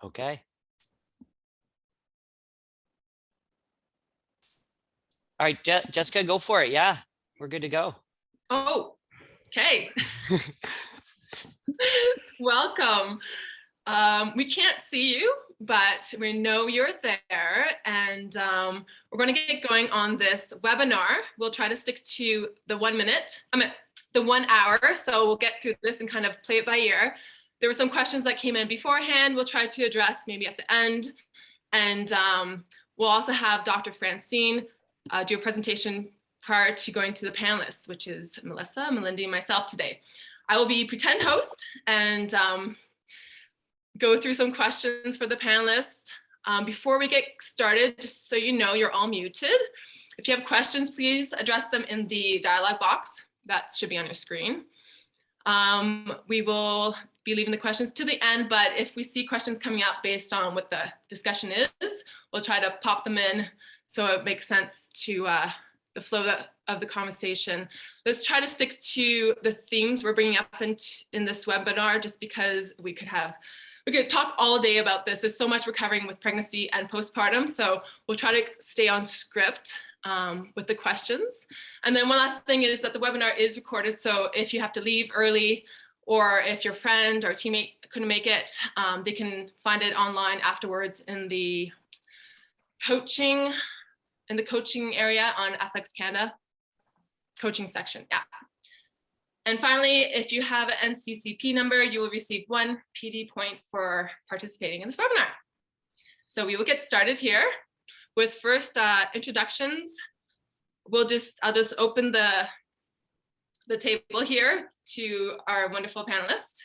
Okay. All right, Jessica, go for it. Yeah, we're good to go. Oh, okay. Welcome. We can't see you, but we know you're there, and we're going to get going on this webinar. We'll try to stick to the 1 minute, the 1 hour, so we'll get through this and kind of play it by ear. There were some questions that came in beforehand. We'll try to address maybe at the end, and we'll also have Dr. Francine do a presentation prior to going to the panelists, which is Melissa, Melinda, and myself today. I will be pretend host and go through some questions for the panelists. Before we get started, just so you know, you're all muted. If you have questions, please address them in the dialog box. That should be on your screen. We will be leaving the questions to the end, but if we see questions coming up based on what the discussion is, we'll try to pop them in so it makes sense to the flow of the conversation. Let's try to stick to the themes we're bringing up in this webinar, just because we could talk all day about this. There's so much we're covering with pregnancy and postpartum, so we'll try to stay on script with the questions. And then one last thing is that the webinar is recorded, so if you have to leave early or if your friend or teammate couldn't make it, they can find it online afterwards in the coaching area on Athletics Canada coaching section. Yeah. And finally, if you have an NCCP number, you will receive 1 PD point for participating in this webinar. So we will get started here with first introductions. I'll just open the table here to our wonderful panelists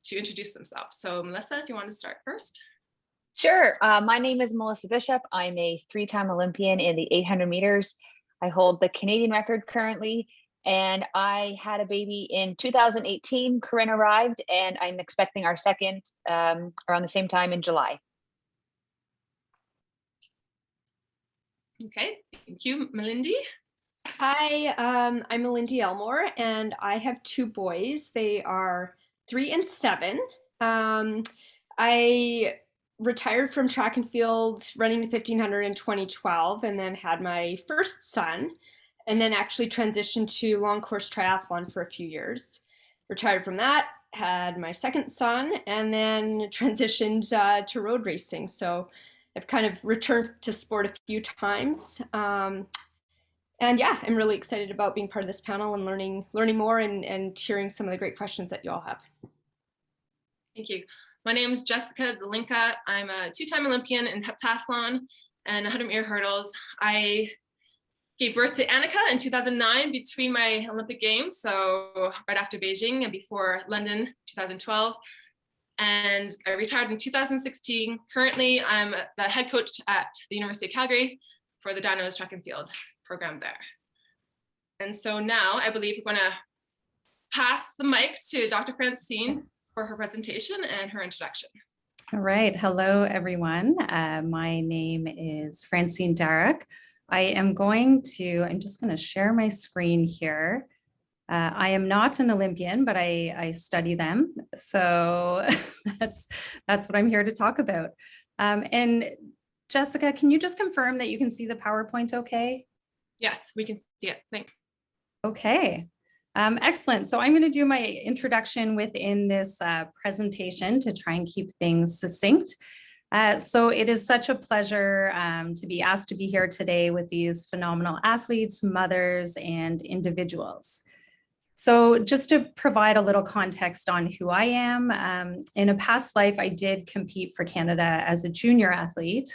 to introduce themselves. So Melissa, if you want to start first. Sure. My name is Melissa Bishop. I'm a 3-time Olympian in the 800 meters. I hold the Canadian record currently, and I had a baby in 2018. Corinne arrived, and I'm expecting our second around the same time in July. Okay, thank you. Melindy? Hi, I'm Malindi Elmore, and I have 2 boys. They are 3 and 7. I retired from track and field running the 1500 in 2012, and then had my first son, and then actually transitioned to long course triathlon for a few years. Retired from that, had my second son, and then transitioned to road racing. So I've kind of returned to sport a few times. And yeah, I'm really excited about being part of this panel and learning more and hearing some of the great questions that you all have. Thank you. My name is Jessica Zalinka. I'm a 2-time Olympian in heptathlon and 100-meter hurdles. I gave birth to Annika in 2009 between my Olympic Games, so right after Beijing and before London 2012. And I retired in 2016. Currently, I'm the head coach at the University of Calgary for the Dynos track and field program there. And so now I believe we're going to pass the mic to Dr. Francine for her presentation and her introduction. All right. Hello, everyone. My name is Francine Darroch. I'm just going to share my screen here. I am not an Olympian, but I study them. So that's what I'm here to talk about. And Jessica, can you just confirm that you can see the PowerPoint okay? Yes, we can see it. Thanks. Okay. Excellent. So I'm going to do my introduction within this presentation to try and keep things succinct. So it is such a pleasure to be asked to be here today with these phenomenal athletes, mothers, and individuals. So just to provide a little context on who I am, in a past life, I did compete for Canada as a junior athlete.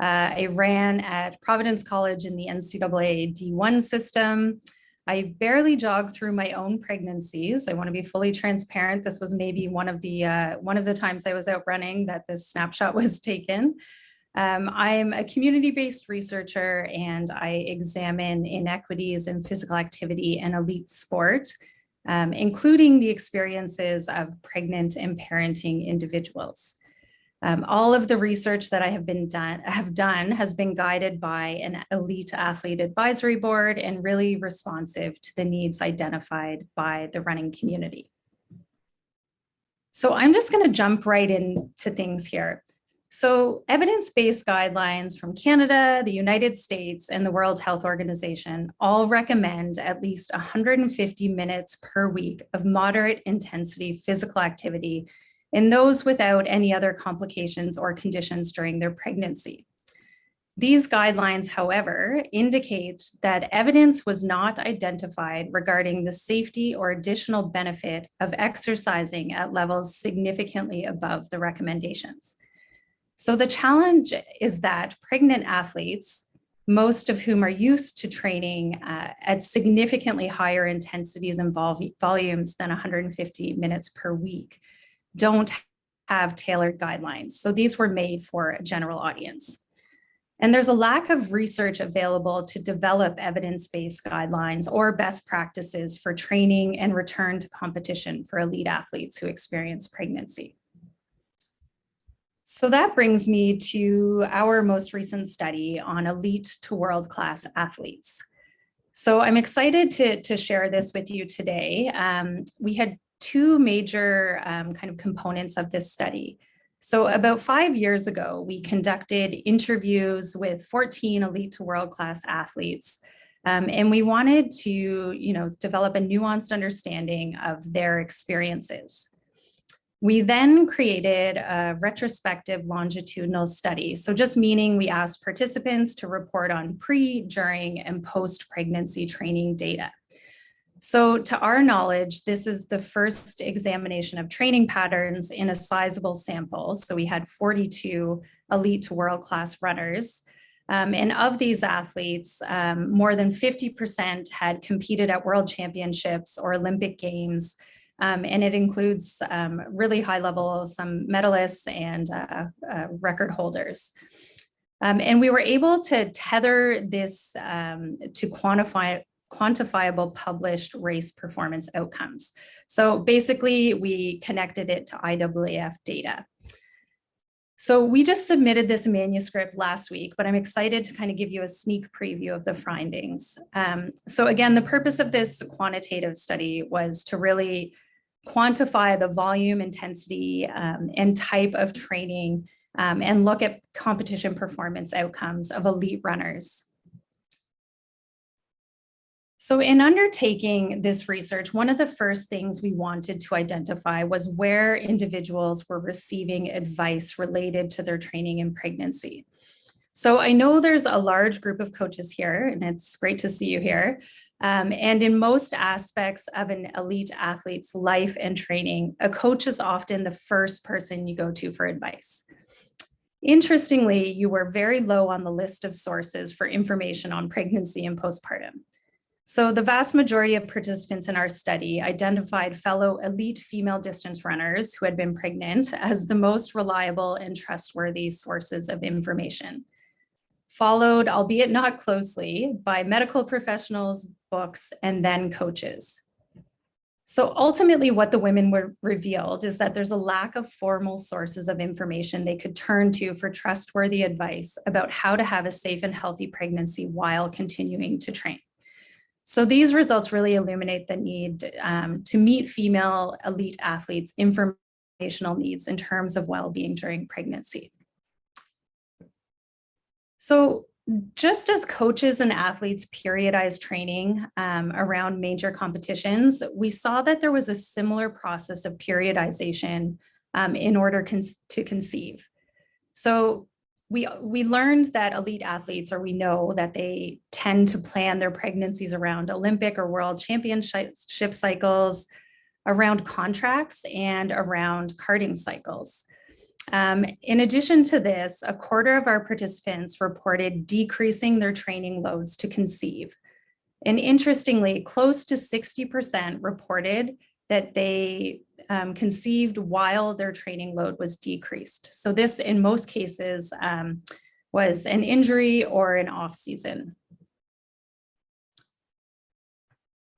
I ran at Providence College in the NCAA D1 system. I barely jogged through my own pregnancies. I want to be fully transparent. This was maybe one of the times I was out running that this snapshot was taken. I'm a community-based researcher, and I examine inequities in physical activity and elite sport, including the experiences of pregnant and parenting individuals. All of the research that I have done has been guided by an elite athlete advisory board and really responsive to the needs identified by the running community. So I'm just going to jump right into things here. So evidence-based guidelines from Canada, the United States, and the World Health Organization all recommend at least 150 minutes per week of moderate intensity physical activity in those without any other complications or conditions during their pregnancy. These guidelines, however, indicate that evidence was not identified regarding the safety or additional benefit of exercising at levels significantly above the recommendations. So the challenge is that pregnant athletes, most of whom are used to training at significantly higher intensities and volumes than 150 minutes per week, don't have tailored guidelines. So these were made for a general audience. And there's a lack of research available to develop evidence-based guidelines or best practices for training and return to competition for elite athletes who experience pregnancy. So that brings me to our most recent study on elite to world-class athletes. So I'm excited to share this with you today. We had two major kind of components of this study. So about 5 years ago, we conducted interviews with 14 elite to world-class athletes. And we wanted to, develop a nuanced understanding of their experiences. We then created a retrospective longitudinal study. So just meaning we asked participants to report on pre, during, and post-pregnancy training data. So to our knowledge, this is the first examination of training patterns in a sizable sample. So we had 42 elite to world-class runners. And of these athletes, more than 50% had competed at world championships or Olympic Games. And it includes really high level, some medalists and record holders. And we were able to tether this to quantifiable published race performance outcomes. So basically we connected it to IAAF data. So we just submitted this manuscript last week, but I'm excited to kind of give you a sneak preview of the findings. So again, the purpose of this quantitative study was to really quantify the volume, intensity, and type of training, and look at competition performance outcomes of elite runners. So in undertaking this research, one of the first things we wanted to identify was where individuals were receiving advice related to their training in pregnancy. So I know there's a large group of coaches here, and it's great to see you here. And in most aspects of an elite athlete's life and training, a coach is often the first person you go to for advice. Interestingly, you were very low on the list of sources for information on pregnancy and postpartum. So the vast majority of participants in our study identified fellow elite female distance runners who had been pregnant as the most reliable and trustworthy sources of information, followed, albeit not closely, by medical professionals, books, and then coaches. So ultimately what the women were revealed is that there's a lack of formal sources of information they could turn to for trustworthy advice about how to have a safe and healthy pregnancy while continuing to train. So these results really illuminate the need to meet female elite athletes' informational needs in terms of well-being during pregnancy. So just as coaches and athletes periodize training around major competitions, we saw that there was a similar process of periodization in order to conceive. So we learned that elite athletes, or we know that they tend to plan their pregnancies around Olympic or world championship cycles, around contracts, and around karting cycles. In addition to this, a quarter of our participants reported decreasing their training loads to conceive. And interestingly, close to 60% reported that they conceived while their training load was decreased. So this, in most cases, was an injury or an off season.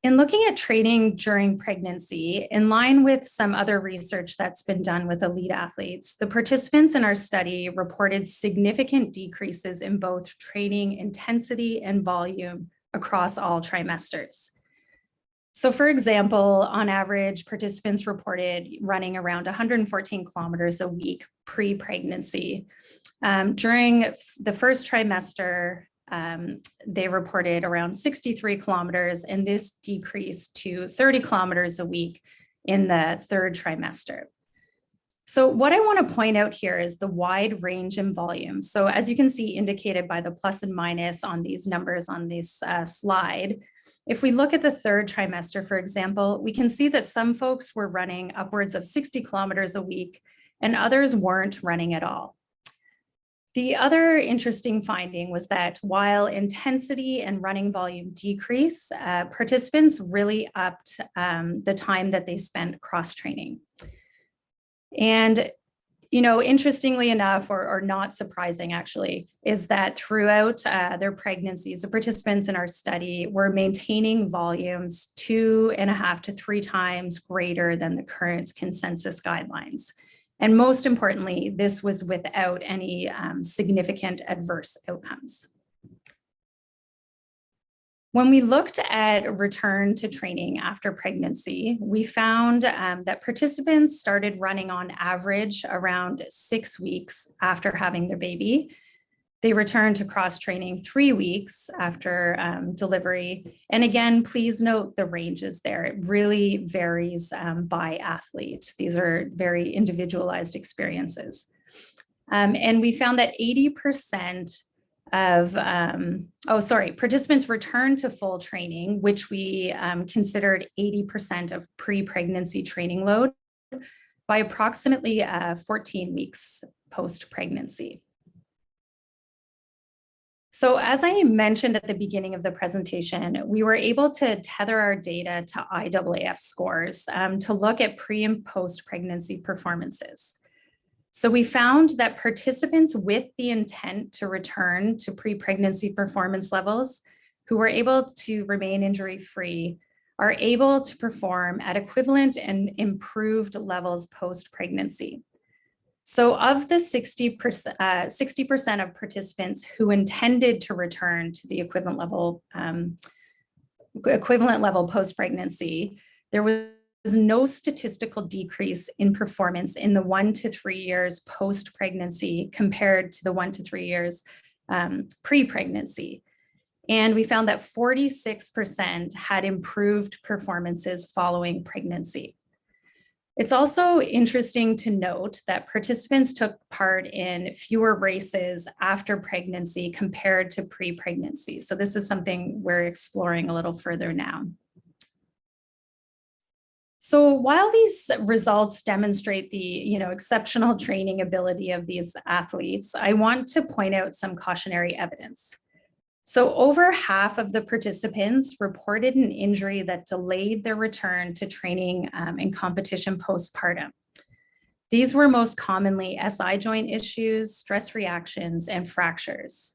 In looking at training during pregnancy, in line with some other research that's been done with elite athletes, the participants in our study reported significant decreases in both training intensity and volume across all trimesters. So for example, on average, participants reported running around 114 kilometers a week pre-pregnancy. During the first trimester, they reported around 63 kilometers, and this decreased to 30 kilometers a week in the third trimester. So what I want to point out here is the wide range in volume. So as you can see indicated by the plus and minus on these numbers on this slide, if we look at the third trimester, for example, we can see that some folks were running upwards of 60 kilometers a week and others weren't running at all. The other interesting finding was that while intensity and running volume decrease, participants really upped the time that they spent cross-training. And, you know, interestingly enough, or not surprising actually, is that throughout their pregnancies, the participants in our study were maintaining volumes 2.5 to 3 times greater than the current consensus guidelines. And most importantly, this was without any significant adverse outcomes. When we looked at return to training after pregnancy, we found that participants started running on average around 6 weeks after having their baby. They returned to cross-training 3 weeks after delivery. And again, please note the ranges there. It really varies by athlete. These are very individualized experiences. And we found that 80% of, participants returned to full training, which we considered 80% of pre-pregnancy training load by approximately 14 weeks post-pregnancy. So as I mentioned at the beginning of the presentation, we were able to tether our data to IAAF scores to look at pre and post-pregnancy performances. So we found that participants with the intent to return to pre-pregnancy performance levels who were able to remain injury-free are able to perform at equivalent and improved levels post-pregnancy. So of the 60% of participants who intended to return to the equivalent level post-pregnancy, there was no statistical decrease in performance in the 1 to 3 years post-pregnancy compared to the 1 to 3 years pre-pregnancy. And we found that 46% had improved performances following pregnancy. It's also interesting to note that participants took part in fewer races after pregnancy compared to pre-pregnancy. So this is something we're exploring a little further now. So while these results demonstrate the exceptional training ability of these athletes, I want to point out some cautionary evidence. So over half of the participants reported an injury that delayed their return to training and competition postpartum. These were most commonly SI joint issues, stress reactions, and fractures.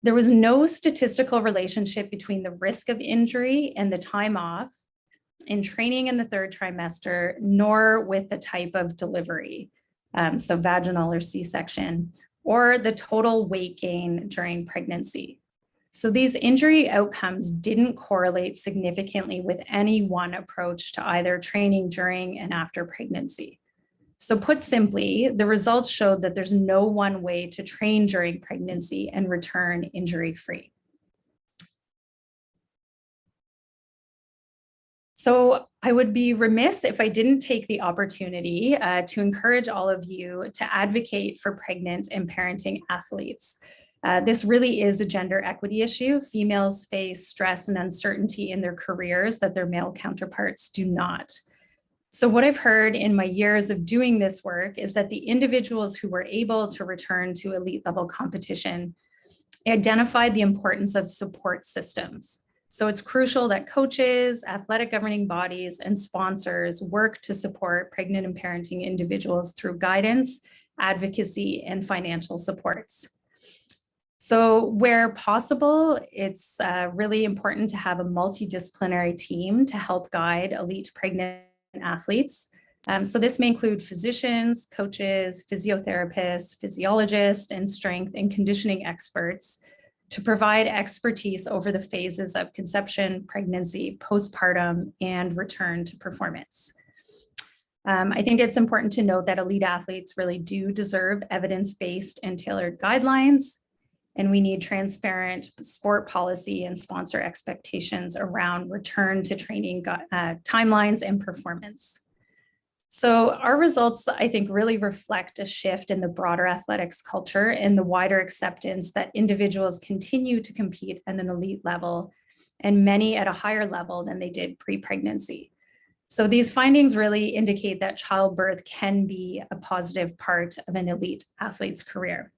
There was no statistical relationship between the risk of injury and the time off in training in the third trimester, nor with the type of delivery, so vaginal or C-section, or the total weight gain during pregnancy. So these injury outcomes didn't correlate significantly with any one approach to either training during and after pregnancy. So put simply, the results showed that there's no one way to train during pregnancy and return injury-free. So I would be remiss if I didn't take the opportunity to encourage all of you to advocate for pregnant and parenting athletes. This really is a gender equity issue. Females face stress and uncertainty in their careers that their male counterparts do not. So what I've heard in my years of doing this work is that the individuals who were able to return to elite level competition identified the importance of support systems. So it's crucial that coaches, athletic governing bodies, and sponsors work to support pregnant and parenting individuals through guidance, advocacy, and financial supports. So where possible, it's really important to have a multidisciplinary team to help guide elite pregnant athletes. So this may include physicians, coaches, physiotherapists, physiologists, and strength and conditioning experts to provide expertise over the phases of conception, pregnancy, postpartum, and return to performance. I think it's important to note that elite athletes really do deserve evidence-based and tailored guidelines, and we need transparent sport policy and sponsor expectations around return to training timelines and performance. So our results, I think, really reflect a shift in the broader athletics culture and the wider acceptance that individuals continue to compete at an elite level, and many at a higher level than they did pre-pregnancy. So these findings really indicate that childbirth can be a positive part of an elite athlete's career.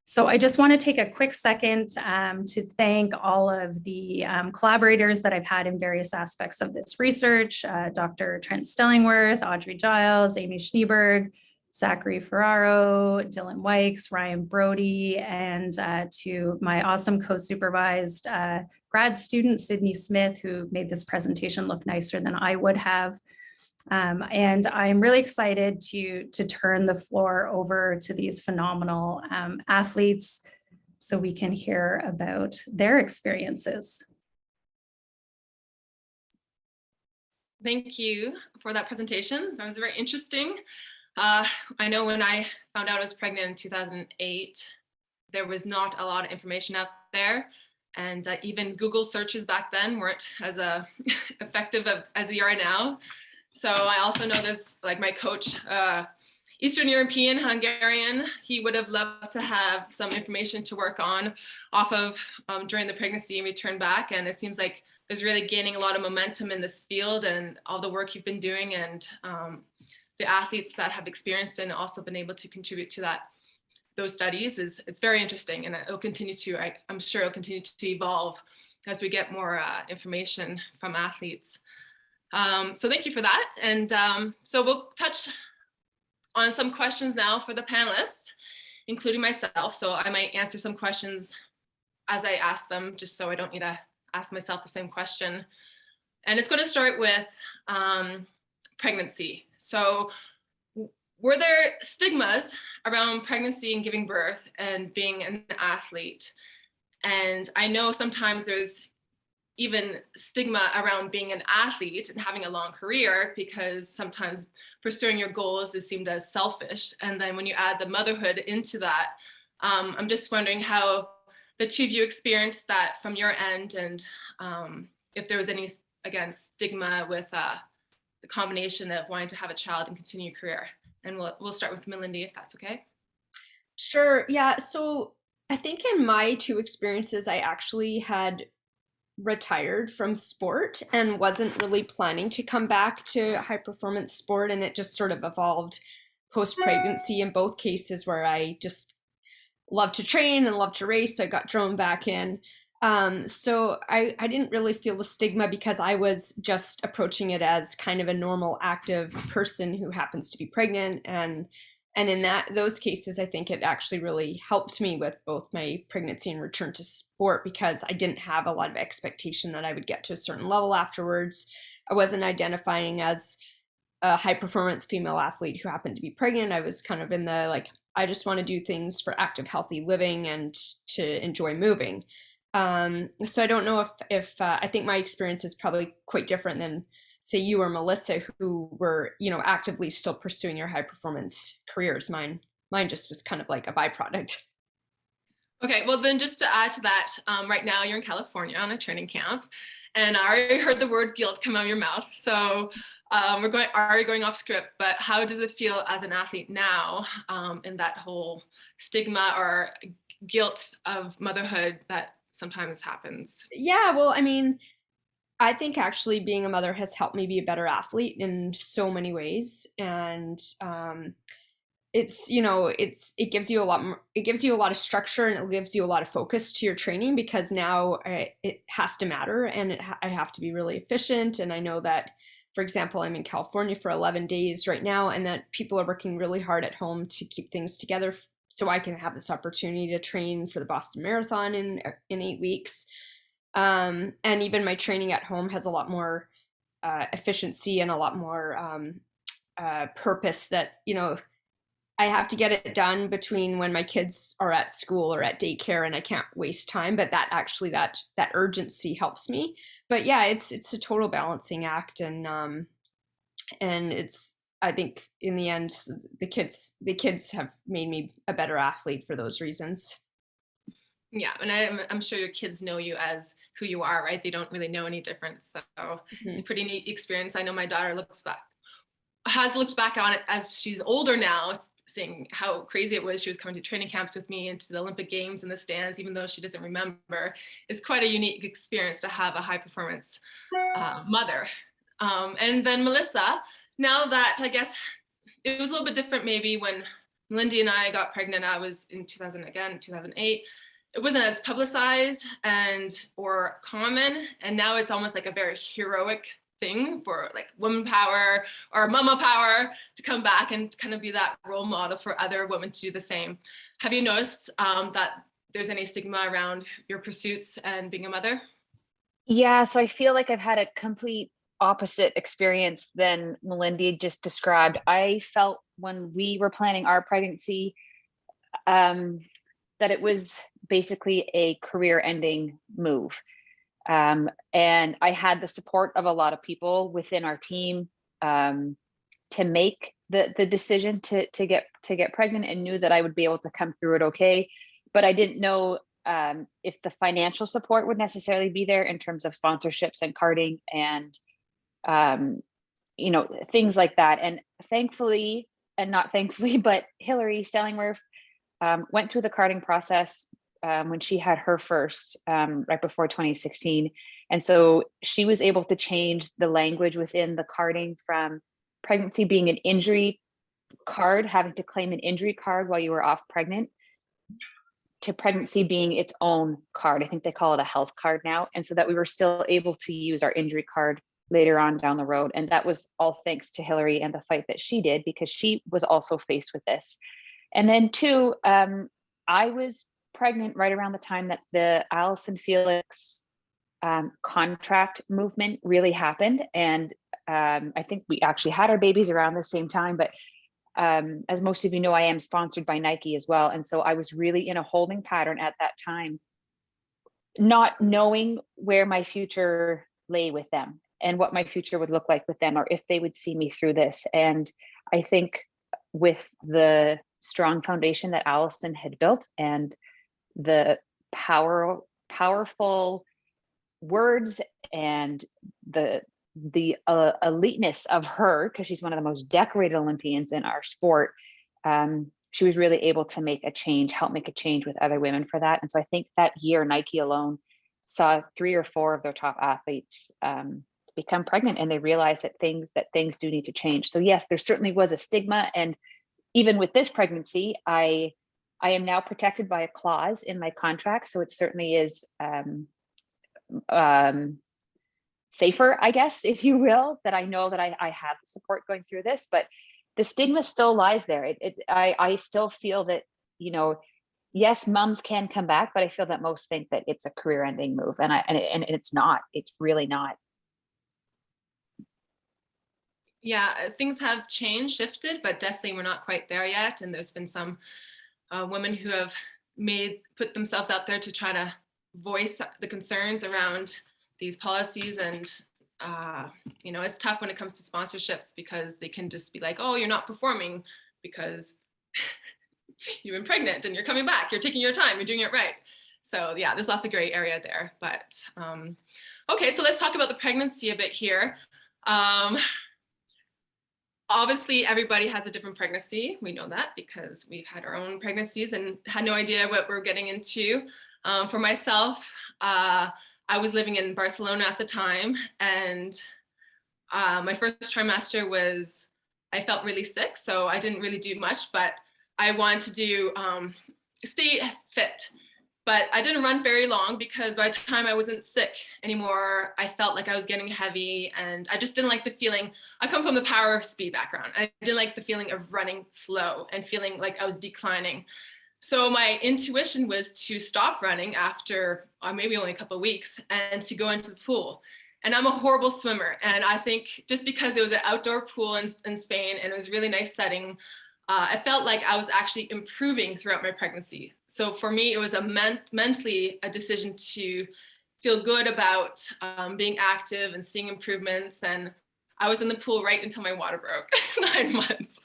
So I just want to take a quick second to thank all of the collaborators that I've had in various aspects of this research, Dr. Trent Stellingworth, Audrey Giles, Amy Schneeberg, Zachary Ferraro, Dylan Wykes, Ryan Brody, and to my awesome co-supervised grad student, Sydney Smith, who made this presentation look nicer than I would have. And I'm really excited to turn the floor over to these phenomenal athletes so we can hear about their experiences. Thank you for that presentation. That was very interesting. I know when I found out I was pregnant in 2008, there was not a lot of information out there. And even Google searches back then weren't as effective as they are now. So I also know there's, like, my coach, Eastern European, Hungarian, he would have loved to have some information to work on off of during the pregnancy and return back. And it seems like there's really gaining a lot of momentum in this field and all the work you've been doing, and the athletes that have experienced and also been able to contribute to those studies it's very interesting, and it'll continue to, I'm sure it'll continue to evolve as we get more information from athletes. So thank you for that. And so we'll touch on some questions now for the panelists, including myself. So I might answer some questions as I ask them, just so I don't need to ask myself the same question. And it's going to start with pregnancy. So were there stigmas around pregnancy and giving birth and being an athlete? And I know sometimes there's even stigma around being an athlete and having a long career, because sometimes pursuing your goals is seen as selfish. And then when you add the motherhood into that, I'm just wondering how the two of you experienced that from your end, and if there was any, again, stigma with the combination of wanting to have a child and continue your career. And we'll start with Melinda, if that's okay. Sure. Yeah. So I think in my two experiences, I actually had retired from sport and wasn't really planning to come back to high performance sport. And it just sort of evolved post-pregnancy in both cases, where I just love to train and love to race. So I got drawn back in. So I didn't really feel the stigma, because I was just approaching it as kind of a normal active person who happens to be pregnant. And in those cases, I think it actually really helped me with both my pregnancy and return to sport, because I didn't have a lot of expectation that I would get to a certain level afterwards. I wasn't identifying as a high performance female athlete who happened to be pregnant. I was kind of in the, like, I just want to do things for active, healthy living and to enjoy moving. So I don't know if I think my experience is probably quite different than, say, you or Melissa, who were, actively still pursuing your high performance careers. Mine just was kind of like a byproduct. Okay, well then, just to add to that, right now you're in California on a training camp, and I already heard the word guilt come out of your mouth. So we're already going off script, but how does it feel as an athlete now, in that whole stigma or guilt of motherhood that sometimes happens? Yeah, well, I mean, I think actually being a mother has helped me be a better athlete in so many ways. And it gives you a lot more, it gives you a lot of structure, and it gives you a lot of focus to your training, because now it has to matter, and I have to be really efficient. And I know that, for example, I'm in California for 11 days right now, and that people are working really hard at home to keep things together so I can have this opportunity to train for the Boston Marathon in 8 weeks. And even my training at home has a lot more efficiency and a lot more purpose that, I have to get it done between when my kids are at school or at daycare, and I can't waste time. But that actually, that urgency helps me. But yeah, it's a total balancing act, and it's, I think in the end, the kids have made me a better athlete for those reasons. Yeah, and I'm sure your kids know you as who you are, right? They don't really know any different. So it's a pretty neat experience. I know my daughter has looked back on it as she's older now, seeing how crazy it was. She was coming to training camps with me into the Olympic Games in the stands, even though she doesn't remember. It's quite a unique experience to have a high performance mother. And then Melissa, now that I guess it was a little bit different maybe when Melinda and I got pregnant. I was in 2008. It wasn't as publicized or common, and now it's almost like a very heroic thing for like woman power or mama power to come back and kind of be that role model for other women to do the same. Have you noticed that there's any stigma around your pursuits and being a mother? Yeah, so I feel like I've had a complete opposite experience than Melinda just described. I felt when we were planning our pregnancy that it was basically a career-ending move. And I had the support of a lot of people within our team to make the decision to get pregnant, and knew that I would be able to come through it okay. But I didn't know if the financial support would necessarily be there in terms of sponsorships and carding and things like that. And thankfully, and not thankfully, but Hillary Stellingwerf went through the carding process when she had her first, right before 2016. And so she was able to change the language within the carding from pregnancy being an injury card, having to claim an injury card while you were off pregnant, to pregnancy being its own card. I think they call it a health card now. And so that we were still able to use our injury card later on down the road. And that was all thanks to Hillary and the fight that she did, because she was also faced with this. And then two, I was pregnant right around the time that the Allison Felix contract movement really happened. And I think we actually had our babies around the same time, but as most of you know, I am sponsored by Nike as well. And so I was really in a holding pattern at that time, not knowing where my future lay with them and what my future would look like with them, or if they would see me through this. And I think with the strong foundation that Allison had built and the powerful words and the eliteness of her, because she's one of the most decorated Olympians in our sport, she was really able to help make a change with other women for that. And so I think that year Nike alone saw 3 or 4 of their top athletes become pregnant, and they realized that things do need to change. So yes, there certainly was a stigma, and even with this pregnancy, I am now protected by a clause in my contract, so it certainly is safer, I guess, if you will, that I know that I have the support going through this. But the stigma still lies there. I still feel that, yes, moms can come back, but I feel that most think that it's a career-ending move, and it's not. It's really not. Yeah, things have shifted, but definitely we're not quite there yet. And there's been some women who have put themselves out there to try to voice the concerns around these policies. And, it's tough when it comes to sponsorships, because they can just be like, oh, you're not performing because you've been pregnant and you're coming back, you're taking your time, you're doing it right. So yeah, there's lots of gray area there. But okay, so let's talk about the pregnancy a bit here. Obviously, everybody has a different pregnancy. We know that because we've had our own pregnancies and had no idea what we're getting into. For myself, I was living in Barcelona at the time, and my first trimester I felt really sick, so I didn't really do much, but I wanted to stay fit. But I didn't run very long, because by the time I wasn't sick anymore, I felt like I was getting heavy, and I just didn't like the feeling. I come from the power speed background. I didn't like the feeling of running slow and feeling like I was declining. So my intuition was to stop running after maybe only a couple of weeks and to go into the pool. And I'm a horrible swimmer. And I think just because it was an outdoor pool in Spain and it was a really nice setting, I felt like I was actually improving throughout my pregnancy. So for me, it was mentally a decision to feel good about being active and seeing improvements. And I was in the pool right until my water broke, 9 months.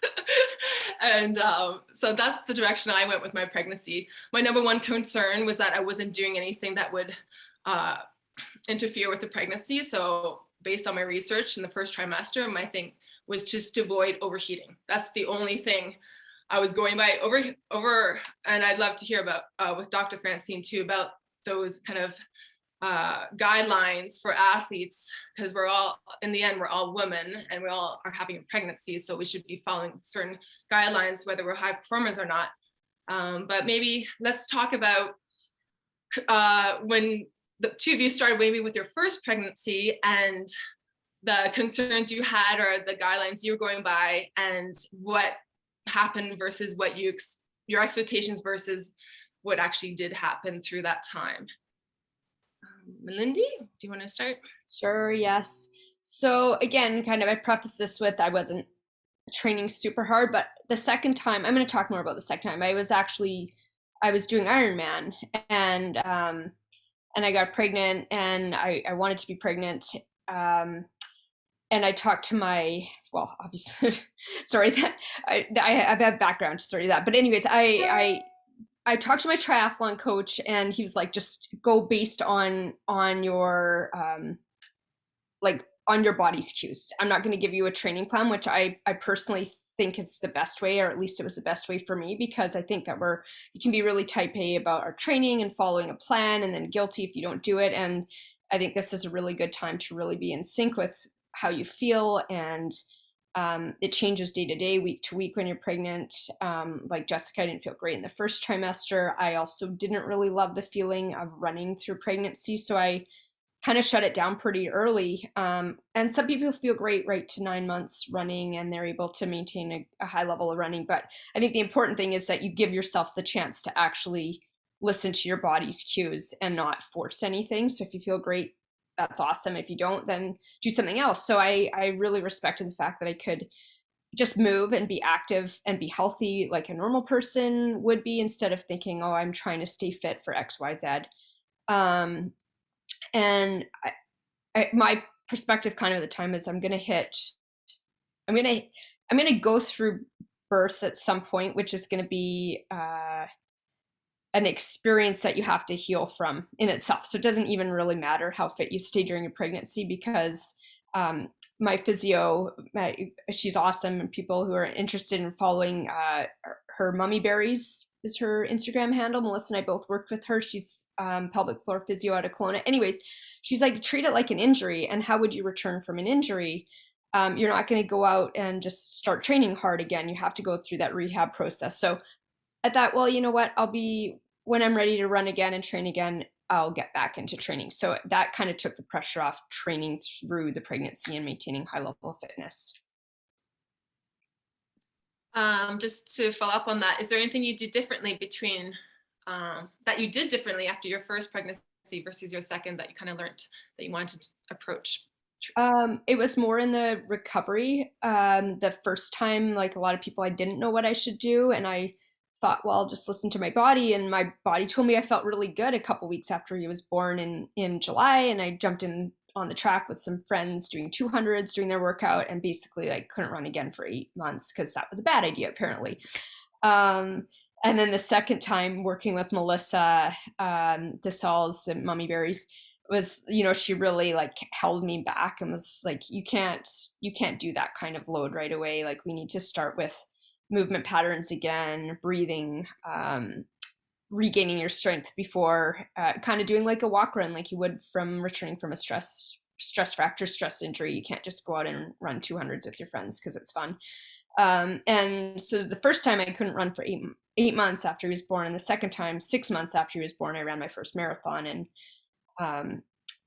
And so that's the direction I went with my pregnancy. My number one concern was that I wasn't doing anything that would interfere with the pregnancy. So based on my research in the first trimester, my thing was just to avoid overheating. That's the only thing I was going by over. And I'd love to hear about with Dr. Francine too, about those kind of guidelines for athletes, because we're all, in the end, we're all women and we all are having a pregnancy. So we should be following certain guidelines, whether we're high performers or not. But maybe let's talk about when the two of you started maybe with your first pregnancy and the concerns you had or the guidelines you were going by, and what happened versus what your expectations versus what actually did happen through that time. Melindy, do you want to start? Sure, yes. So again, kind of, I preface this with I wasn't training super hard, but the second time, I'm going to talk more about the second time. I was doing Ironman, and I got pregnant, and I wanted to be pregnant. And I talked to my, well, obviously, sorry, that I have a background, sorry that, but anyways, I talked to my triathlon coach, and he was like, just go based on your, like on your body's cues. I'm not going to give you a training plan, which I personally think is the best way, or at least it was the best way for me, because I think that you can be really type A about our training and following a plan, and then guilty if you don't do it. And I think this is a really good time to really be in sync with how you feel, and it changes day to day, week to week when you're pregnant. Like Jessica, I didn't feel great in the first trimester. I also didn't really love the feeling of running through pregnancy, so I kind of shut it down pretty early. And some people feel great right to 9 months running, and they're able to maintain a high level of running. But I think the important thing is that you give yourself the chance to actually listen to your body's cues and not force anything. So if you feel great, that's awesome. If you don't, then do something else. So I really respected the fact that I could just move and be active and be healthy like a normal person would be, instead of thinking, oh, I'm trying to stay fit for X, Y, Z. And my perspective kind of at the time is I'm going to go through birth at some point, which is going to be an experience that you have to heal from in itself. So it doesn't even really matter how fit you stay during a pregnancy, because my physio, she's awesome, and people who are interested in following her Mummy Berries is her Instagram handle. Melissa and I both worked with her. She's pelvic floor physio out of Kelowna. Anyways, she's like, treat it like an injury. And how would you return from an injury? You're not going to go out and just start training hard again. You have to go through that rehab process. So I thought, well, you know what? When I'm ready to run again and train again, I'll get back into training. So that kind of took the pressure off training through the pregnancy and maintaining high level of fitness. Just to follow up on that, is there anything you do differently that you did differently after your first pregnancy versus your second, that you kind of learned that you wanted to approach? It was more in the recovery. The first time, like a lot of people, I didn't know what I should do. And I thought, well, I'll just listen to my body. And my body told me I felt really good a couple weeks after he was born in July. And I jumped in on the track with some friends doing 200s, doing their workout, and basically I couldn't run again for 8 months because that was a bad idea, apparently. And then the second time working with Melissa DeSalles and Mummy Berries was, she really like held me back and was like, you can't do that kind of load right away. Like, we need to start with movement patterns again, breathing, regaining your strength before kind of doing like a walk run like you would from returning from a stress fracture, stress injury. You can't just go out and run 200s with your friends because it's fun. And so the first time I couldn't run for eight months after he was born, and the second time 6 months after he was born, I ran my first marathon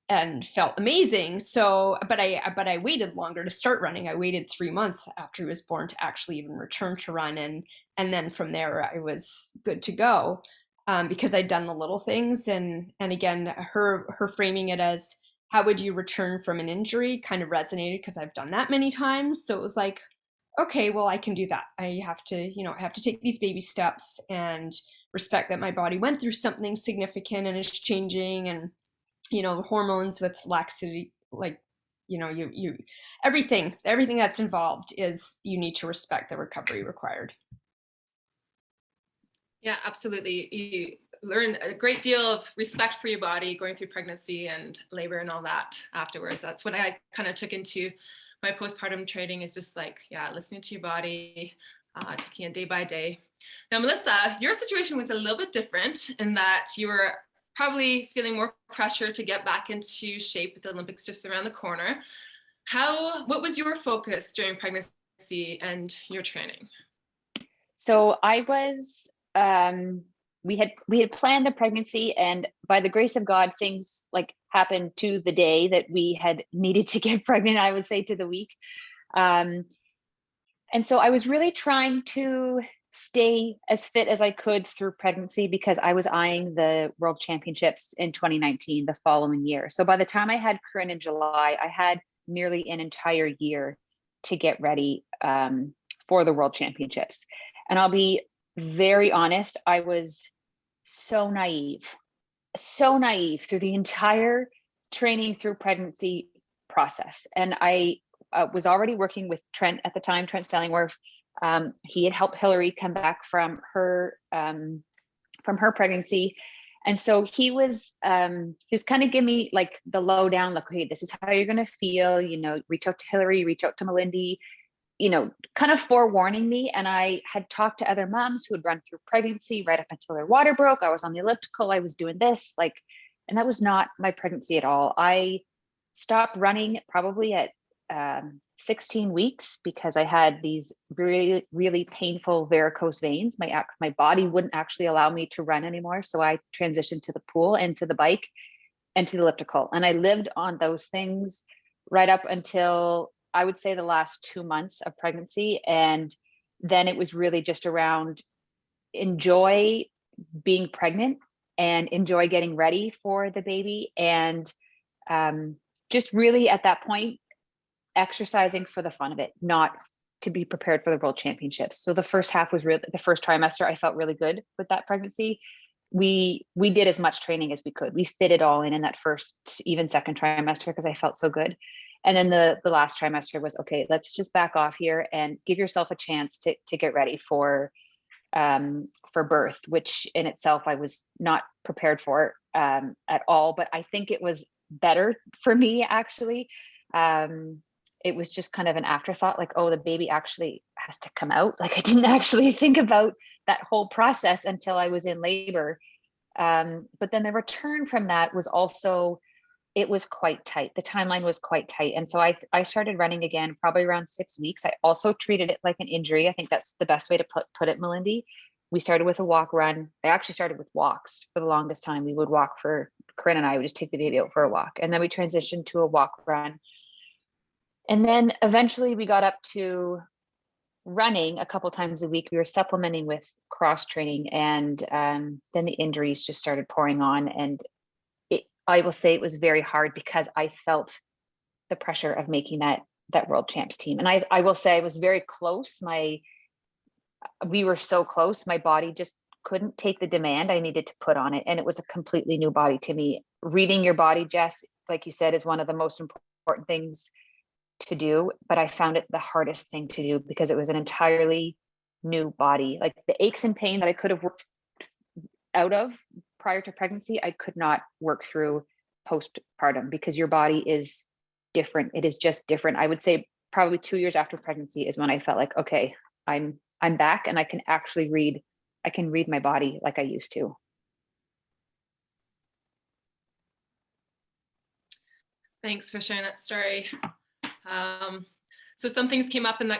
and felt amazing. So, but I waited longer to start running. I waited 3 months after he was born to actually even return to run. And then from there I was good to go, because I'd done the little things. And again, her framing it as, how would you return from an injury, kind of resonated because I've done that many times. So it was like, okay, well, I can do that. I have to take these baby steps and respect that my body went through something significant and is changing, and, hormones with laxity, like, you everything that's involved is, you need to respect the recovery required. Yeah, absolutely. You learn a great deal of respect for your body going through pregnancy and labor and all that afterwards. That's what I kind of took into my postpartum training, is just like, yeah, listening to your body, taking it day by day. Now, Melissa, your situation was a little bit different in that you were probably feeling more pressure to get back into shape with the Olympics just around the corner. What was your focus during pregnancy and your training? So I was, we had planned the pregnancy, and by the grace of God, things like happened to the day that we had needed to get pregnant, I would say to the week. And so I was really trying to stay as fit as I could through pregnancy, because I was eyeing the World Championships in 2019, the following year. So by the time I had Corinne in July, I had nearly an entire year to get ready for the World Championships. And I'll be very honest, I was so naive through the entire training through pregnancy process. And I was already working with Trent at the time, Trent Stellingwerf. He had helped Hillary come back from her pregnancy. And so he was kind of giving me like the lowdown, like, okay, this is how you're going to feel, reach out to Hillary, reach out to Melindy, kind of forewarning me. And I had talked to other moms who had run through pregnancy right up until their water broke. I was on the elliptical, I was doing this, and that was not my pregnancy at all. I stopped running probably at 16 weeks because I had these really, really painful varicose veins. My body wouldn't actually allow me to run anymore. So I transitioned to the pool and to the bike and to the elliptical. And I lived on those things right up until, I would say, the last 2 months of pregnancy. And then it was really just around enjoy being pregnant and enjoy getting ready for the baby. And just really at that point, exercising for the fun of it, not to be prepared for the World Championships. So the first half was really, the first trimester, I felt really good with that pregnancy. We did as much training as we could. We fit it all in that first, even second trimester, because I felt so good. And then the last trimester was, okay, let's just back off here and give yourself a chance to get ready for birth, which in itself I was not prepared for at all. But I think it was better for me, actually. It was just kind of an afterthought, like, oh, the baby actually has to come out. Like, I didn't actually think about that whole process until I was in labor. But then the return from that was also, it was quite tight. The timeline was quite tight. And so I started running again, probably around 6 weeks. I also treated it like an injury. I think that's the best way to put it, Melindy. We started with a walk run. I actually started with walks for the longest time. We would walk for, Corinne and I would just take the baby out for a walk. And then we transitioned to a walk run. And then eventually we got up to running a couple times a week. We were supplementing with cross training, and then the injuries just started pouring on. And I will say it was very hard because I felt the pressure of making that World Champs team. And I will say I was very close. We were so close. My body just couldn't take the demand I needed to put on it. And it was a completely new body to me. Reading your body, Jess, like you said, is one of the most important things to do, but I found it the hardest thing to do because it was an entirely new body. Like the aches and pain that I could have worked out of prior to pregnancy, I could not work through postpartum because your body is different. It is just different. I would say probably 2 years after pregnancy is when I felt like, okay, I'm back and I can actually read my body like I used to. Thanks for sharing that story. So some things came up in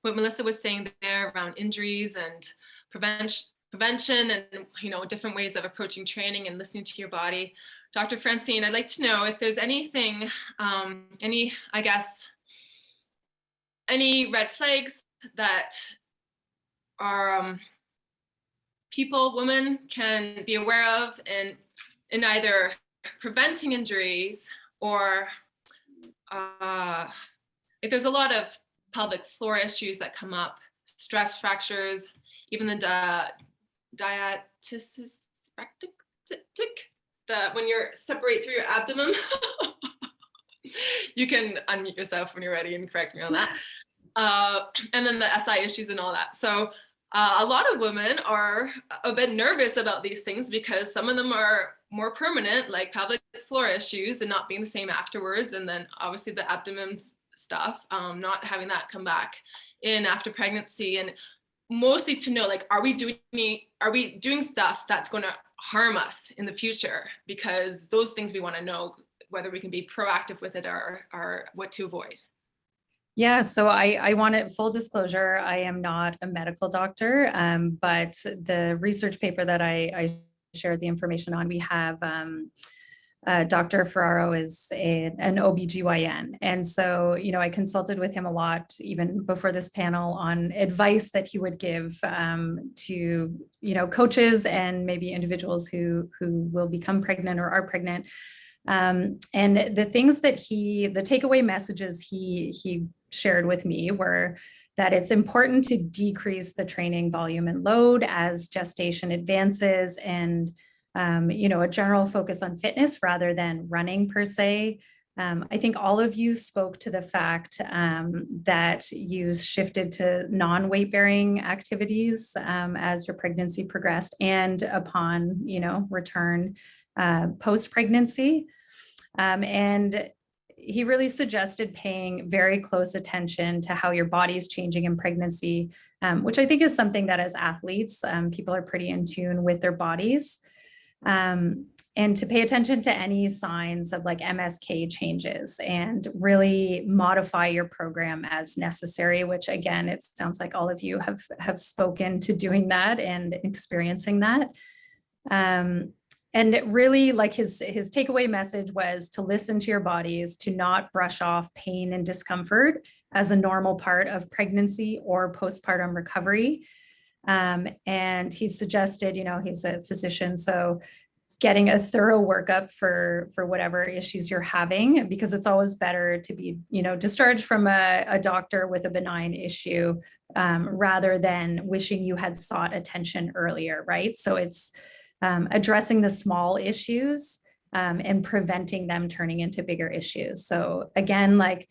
what Melissa was saying there around injuries and prevention and different ways of approaching training and listening to your body. Dr. Francine, I'd like to know if there's anything, any red flags that are women can be aware of in either preventing injuries or if there's a lot of pelvic floor issues that come up, stress fractures, even the diastasis rectic, when you're separate through your abdomen. You can unmute yourself when you're ready and correct me on that. And then the SI issues and all that. So a lot of women are a bit nervous about these things because some of them are more permanent, like pelvic floor issues and not being the same afterwards. And then obviously the abdomen stuff, not having that come back in after pregnancy. And mostly to know, like, are we doing stuff that's going to harm us in the future? Because those things we want to know whether we can be proactive with it or what to avoid. Yeah, so I wanted full disclosure, I am not a medical doctor, but the research paper that I shared the information on, we have Dr. Ferraro is an OBGYN. And so, you know, I consulted with him a lot, even before this panel, on advice that he would give to, you know, coaches and maybe individuals who will become pregnant or are pregnant. And the things that the takeaway messages he shared with me were that it's important to decrease the training volume and load as gestation advances, and you know, a general focus on fitness rather than running per se. I think all of you spoke to the fact that you shifted to non-weight bearing activities as your pregnancy progressed and upon, you know, return post-pregnancy. And he really suggested paying very close attention to how your body is changing in pregnancy, which I think is something that as athletes, people are pretty in tune with their bodies. And to pay attention to any signs of like MSK changes and really modify your program as necessary, which again, it sounds like all of you have spoken to doing that and experiencing that. And it really, like his takeaway message was to listen to your bodies, to not brush off pain and discomfort as a normal part of pregnancy or postpartum recovery. And he suggested, you know, he's a physician, so getting a thorough workup for whatever issues you're having, because it's always better to be, you know, discharged from a doctor with a benign issue rather than wishing you had sought attention earlier, right? So it's addressing the small issues and preventing them turning into bigger issues. So again, like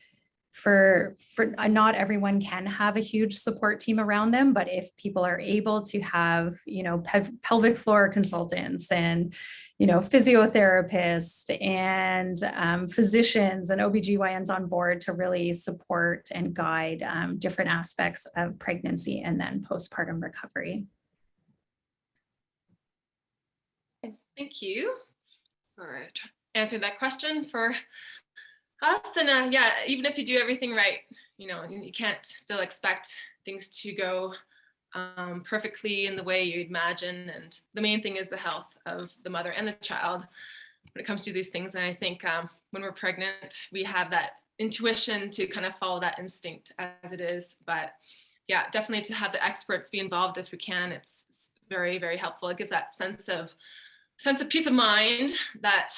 for not everyone can have a huge support team around them, but if people are able to have, you know, pelvic floor consultants and, you know, physiotherapists and physicians and OBGYNs on board to really support and guide different aspects of pregnancy and then postpartum recovery. Thank you for answering that question for us. And yeah, even if you do everything right, you know, you can't still expect things to go perfectly in the way you'd imagine. And the main thing is the health of the mother and the child when it comes to these things. And I think when we're pregnant, we have that intuition to kind of follow that instinct as it is. But yeah, definitely to have the experts be involved if we can, it's very, very helpful. It gives that sense of peace of mind that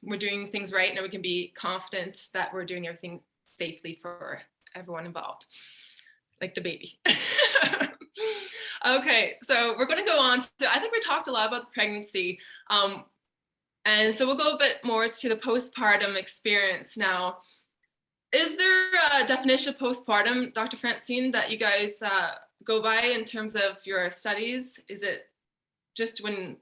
we're doing things right and we can be confident that we're doing everything safely for everyone involved, like the baby. Okay, so we're going to go on to, I think we talked a lot about the pregnancy. And so we'll go a bit more to the postpartum experience now. Is there a definition of postpartum, Dr. Francine, that you guys go by in terms of your studies? Is it just when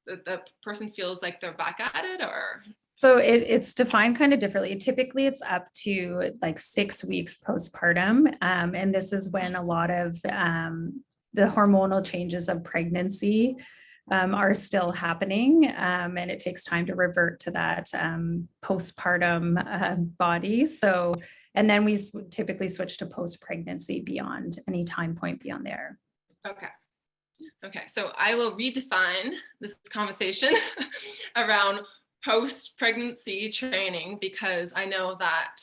the person feels like they're back at it, or? So it's defined kind of differently. Typically it's up to like 6 weeks postpartum. And this is when a lot of the hormonal changes of pregnancy are still happening. And it takes time to revert to that postpartum body. So, and then we typically switch to post-pregnancy beyond any time point beyond there. Okay. Okay, so I will redefine this conversation around post-pregnancy training, because I know that,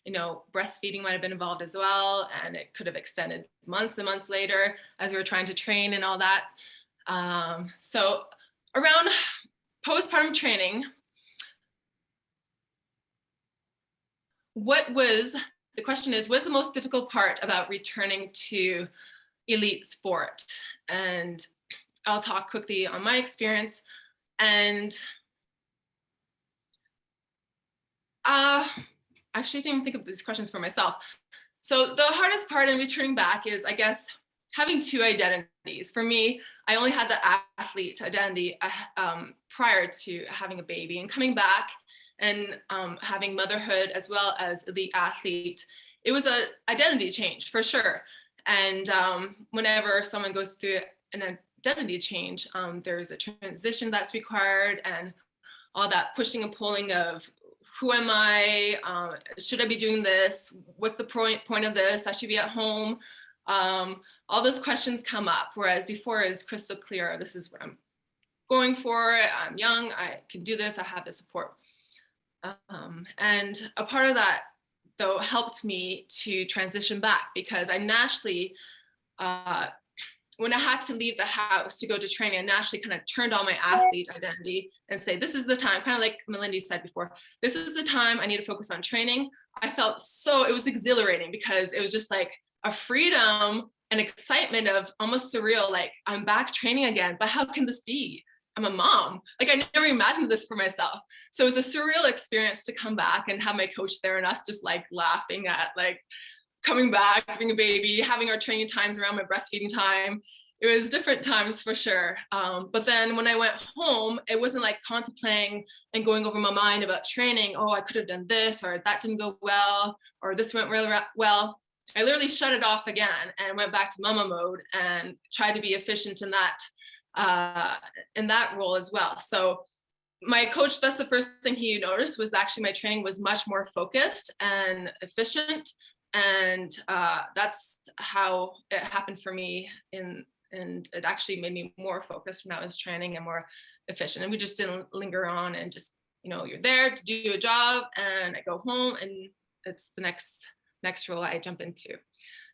you know, breastfeeding might have been involved as well, and it could have extended months and months later as we were trying to train and all that. So around postpartum training, what was the question is, what's the most difficult part about returning to elite sport? And I'll talk quickly on my experience. And actually, I didn't even think of these questions for myself. So the hardest part in returning back is, I guess, having two identities. For me, I only had the athlete identity prior to having a baby, and coming back and having motherhood as well as elite athlete, it was an identity change for sure. And whenever someone goes through an identity change, there's a transition that's required, and all that pushing and pulling of who am I? Should I be doing this? What's the point of this? I should be at home. All those questions come up, whereas before is crystal clear. This is what I'm going for. I'm young. I can do this. I have the support. And a part of that, though, helped me to transition back, because I naturally, when I had to leave the house to go to training, I naturally kind of turned on my athlete identity and say, this is the time, kind of like Melinda said before, this is the time I need to focus on training. I felt it was exhilarating, because it was just like a freedom and excitement of almost surreal, like I'm back training again, but how can this be? I'm a mom. Like I never imagined this for myself. So it was a surreal experience to come back and have my coach there and us just like laughing at like coming back, having a baby, having our training times around my breastfeeding time. It was different times for sure. But then when I went home, it wasn't like contemplating and going over my mind about training. Oh, I could have done this, or that didn't go well, or this went really well. I literally shut it off again and went back to mama mode and tried to be efficient in that role as well. So my coach, that's the first thing he noticed, was actually my training was much more focused and efficient. And that's how it happened for me, and it actually made me more focused when I was training and more efficient. And we just didn't linger on and just, you're there to do a job, and I go home and it's the next role I jump into.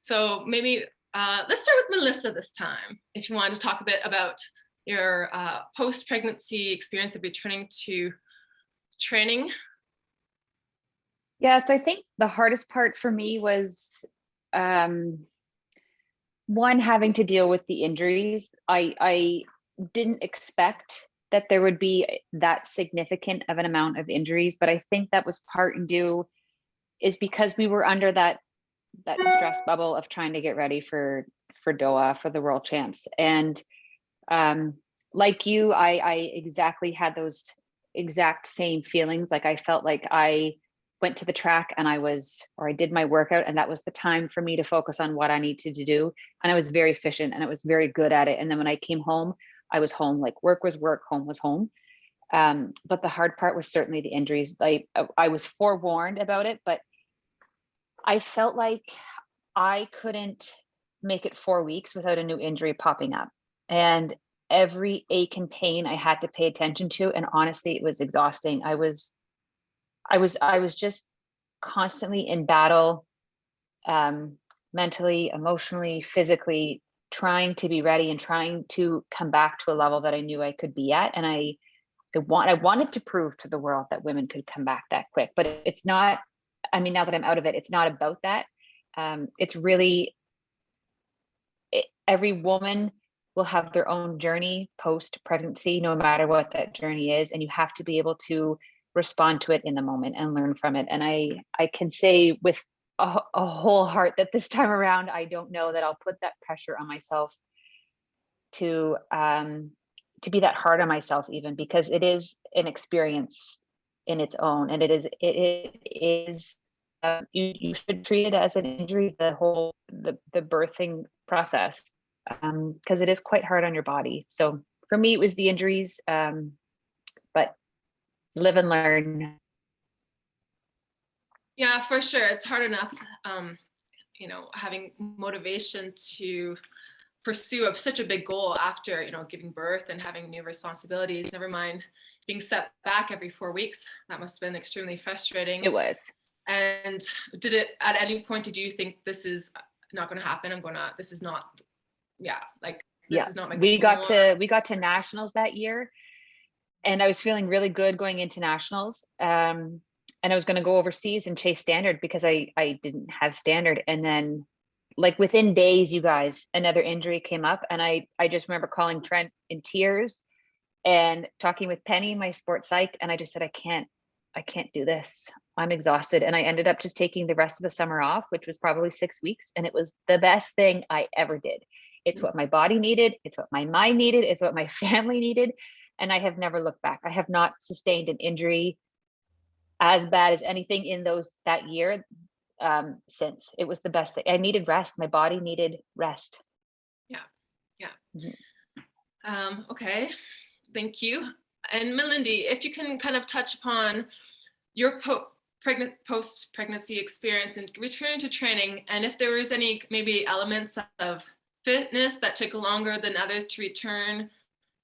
So maybe let's start with Melissa this time, if you want to talk a bit about your post-pregnancy experience of returning to training. Yes, I think the hardest part for me was one, having to deal with the injuries. I didn't expect that there would be that significant of an amount of injuries, but I think that was part and due is because we were under that stress bubble of trying to get ready for Doha, for the world champs. And like you, I exactly had those exact same feelings. Like I felt like I went to the track and I did my workout, and that was the time for me to focus on what I needed to do. And I was very efficient and I was very good at it. And then when I came home, I was home, like work was work, home was home. But the hard part was certainly the injuries. Like I was forewarned about it, but I felt like I couldn't make it 4 weeks without a new injury popping up. And every ache and pain I had to pay attention to. And honestly, it was exhausting. I was just constantly in battle, mentally, emotionally, physically, trying to be ready and trying to come back to a level that I knew I could be at. And I wanted to prove to the world that women could come back that quick, but it's not. I mean, now that I'm out of it, it's not about that. It's really, every woman will have their own journey post-pregnancy, no matter what that journey is. And you have to be able to respond to it in the moment and learn from it. And I can say with a whole heart that this time around, I don't know that I'll put that pressure on myself to be that hard on myself, even, because it is an experience in its own. And it is you should treat it as an injury, the birthing process, because it is quite hard on your body. So for me, it was the injuries, but live and learn. Yeah, for sure. It's hard enough, having motivation to pursue of such a big goal after, giving birth and having new responsibilities, never mind being set back every 4 weeks. That must have been extremely frustrating. It was. And at any point, did you think this is not going to happen? This is not my goal. We got to nationals that year, and I was feeling really good going into nationals. And and I was going to go overseas and chase standard because I didn't have standard. And then like within days, you guys, another injury came up, and I just remember calling Trent in tears and talking with Penny, my sports psych, and I just said, I can't do this. I'm exhausted. And I ended up just taking the rest of the summer off, which was probably 6 weeks. And it was the best thing I ever did. It's what my body needed. It's what my mind needed. It's what my family needed. And I have never looked back. I have not sustained an injury as bad as anything in that year since. It was the best thing. I needed rest. My body needed rest. Yeah. Okay. Thank you. And Melindy, if you can kind of touch upon your post-pregnancy experience and returning to training, and if there was any maybe elements of fitness that took longer than others to return,